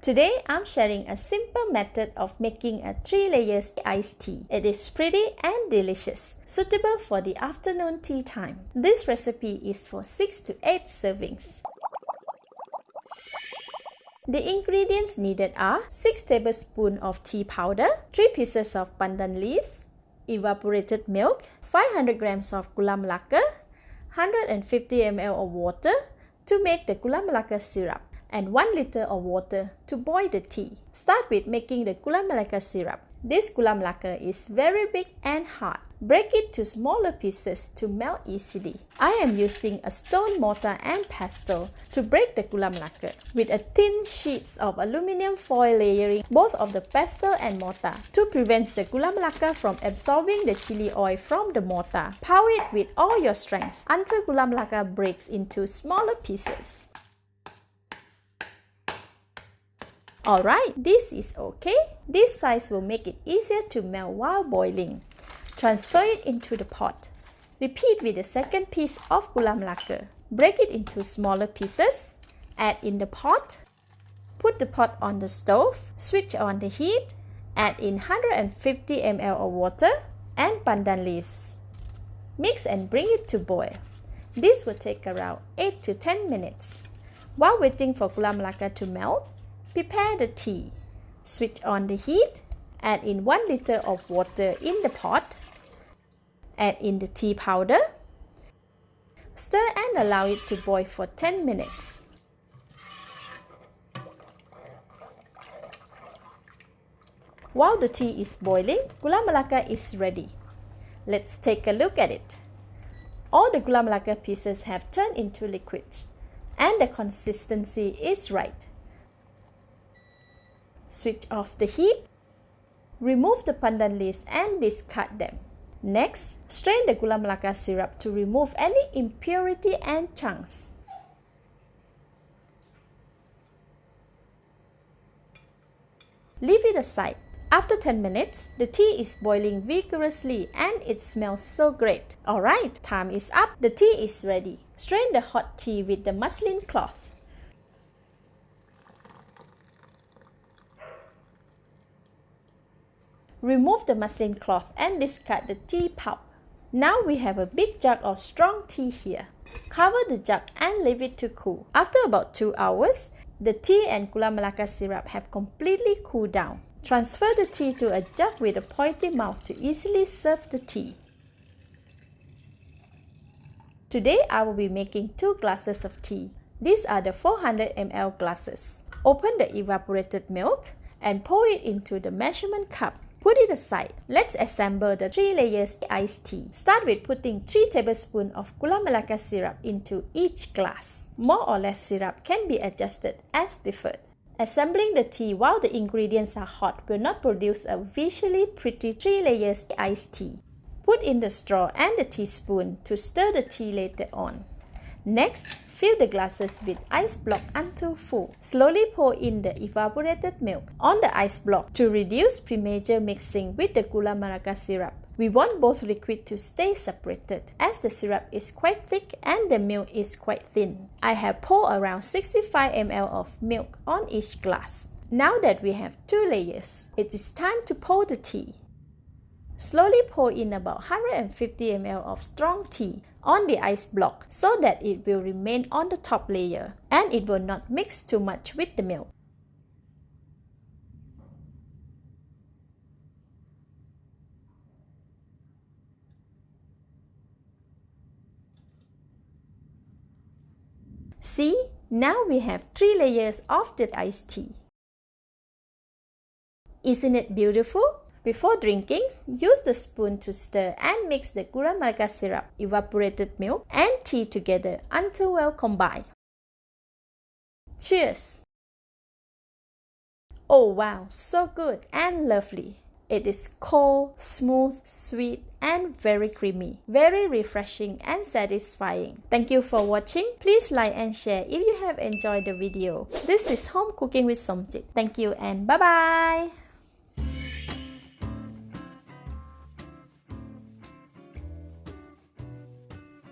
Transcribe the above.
Today, I'm sharing a simple method of making a 3-layers iced tea. It is pretty and delicious, suitable for the afternoon tea time. This recipe is for 6 to 8 servings. The ingredients needed are 6 tablespoons of tea powder, 3 pieces of pandan leaves, evaporated milk, 500 grams of Gula Melaka, 150 ml of water to make the Gula Melaka syrup, and 1 liter of water to boil the tea. Start with making the Gula Melaka syrup. This Gula Melaka is very big and hard. Break it to smaller pieces to melt easily. I am using a stone mortar and pestle to break the Gula Melaka with a thin sheets of aluminum foil layering both of the pestle and mortar to prevent the Gula Melaka from absorbing the chili oil from the mortar. Pound it with all your strength until Gula Melaka breaks into smaller pieces. Alright, this is okay. This size will make it easier to melt while boiling. Transfer it into the pot. Repeat with the second piece of Gula Melaka. Break it into smaller pieces. Add in the pot. Put the pot on the stove. Switch on the heat. Add in 150 ml of water and pandan leaves. Mix and bring it to boil. This will take around 8 to 10 minutes. While waiting for Gula Melaka to melt, prepare the tea. Switch on the heat. Add in 1 liter of water in the pot. Add in the tea powder. Stir and allow it to boil for 10 minutes. While the tea is boiling, Gula Melaka is ready. Let's take a look at it. All the Gula Melaka pieces have turned into liquids, and the consistency is right. Switch off the heat. Remove the pandan leaves and discard them. Next, strain the Gula Melaka syrup to remove any impurity and chunks. Leave it aside. After 10 minutes, the tea is boiling vigorously and it smells so great. Alright, time is up. The tea is ready. Strain the hot tea with the muslin cloth. Remove the muslin cloth and discard the tea pulp. Now we have a big jug of strong tea here. Cover the jug and leave it to cool. After about 2 hours, the tea and Gula Melaka syrup have completely cooled down. Transfer the tea to a jug with a pointy mouth to easily serve the tea. Today I will be making 2 glasses of tea. These are the 400 ml glasses. Open the evaporated milk and pour it into the measurement cup. Put it aside. Let's assemble the 3 layers iced tea. Start with putting 3 tablespoons of Gula Melaka syrup into each glass. More or less syrup can be adjusted as preferred. Assembling the tea while the ingredients are hot will not produce a visually pretty 3 layers iced tea. Put in the straw and the teaspoon to stir the tea later on. Next, fill the glasses with ice block until full. Slowly pour in the evaporated milk on the ice block to reduce premature mixing with the Gula Melaka syrup. We want both liquid to stay separated as the syrup is quite thick and the milk is quite thin. I have poured around 65 ml of milk on each glass. Now that we have 2 layers, it is time to pour the tea. Slowly pour in about 150 ml of strong tea on the ice block so that it will remain on the top layer and it will not mix too much with the milk. See, now we have 3 layers of the iced tea. Isn't it beautiful? Before drinking, use the spoon to stir and mix the Gula Melaka syrup, evaporated milk, and tea together until well combined. Cheers! Oh wow, so good and lovely. It is cold, smooth, sweet, and very creamy. Very refreshing and satisfying. Thank you for watching. Please like and share if you have enjoyed the video. This is Home Cooking with Somjit. Thank you and bye-bye!